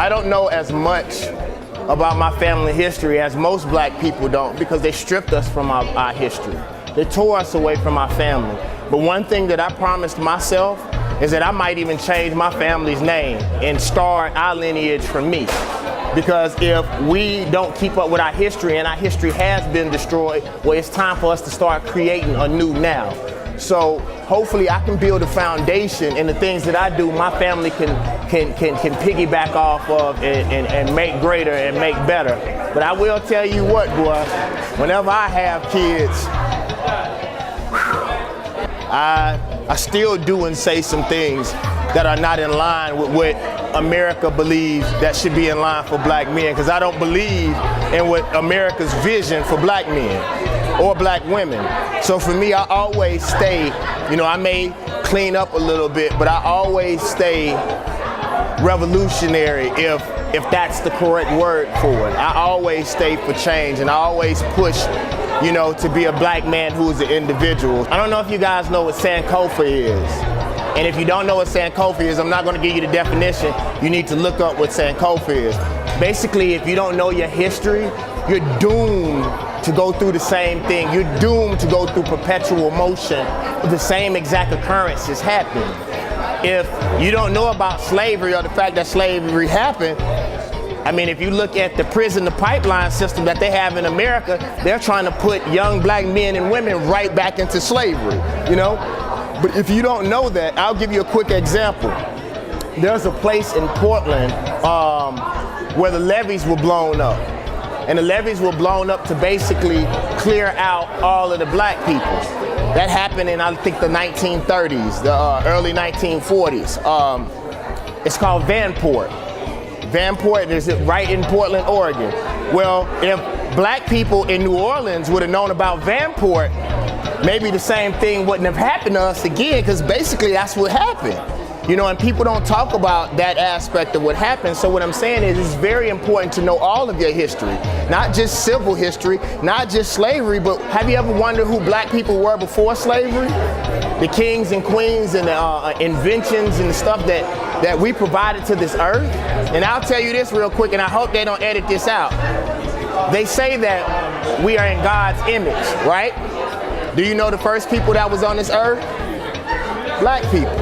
I don't know as much about my family history as most black people don't, because they stripped us from our history. They tore us away from our family. But one thing that I promised myself is that I might even change my family's name and start our lineage from me. Because if we don't keep up with our history, and our history has been destroyed, well, it's time for us to start creating anew now. So hopefully I can build a foundation, and the things that I do, my family can piggyback off of and make greater and make better. But I will tell you what, boy, whenever I have kids, I still do and say some things that are not in line with what America believes that should be in line for black men, because I don't believe in what America's vision for black men or black women. So for me, I always stay, I may clean up a little bit, but I always stay revolutionary if that's the correct word for it. I always stay for change, and I always push to be a black man who is an individual. I don't know if you guys know what Sankofa is. And if you don't know what Sankofa is, I'm not going to give you the definition. You need to look up what Sankofa is. Basically, if you don't know your history, you're doomed to go through the same thing. You're doomed to go through perpetual motion of the same exact occurrences happening. If you don't know about slavery or the fact that slavery happened, if you look at the prison, the pipeline system that they have in America, they're trying to put young black men and women right back into slavery, But if you don't know that, I'll give you a quick example. There's a place in Portland where the levees were blown up. And the levees were blown up to basically clear out all of the black people. That happened in, I think, the 1930s, the early 1940s. It's called Vanport. Vanport is right in Portland, Oregon. Well, if black people in New Orleans would have known about Vanport, maybe the same thing wouldn't have happened to us again, because basically that's what happened. And people don't talk about that aspect of what happened. So what I'm saying is it's very important to know all of your history, not just civil history, not just slavery, but have you ever wondered who black people were before slavery? The kings and queens and the inventions and the stuff that we provided to this earth. And I'll tell you this real quick, and I hope they don't edit this out. They say that we are in God's image, right? Do you know the first people that was on this earth? Black people.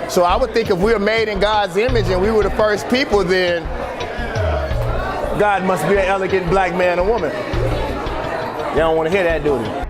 So I would think if we were made in God's image and we were the first people, then God must be an elegant black man or woman. They don't want to hear that, do they?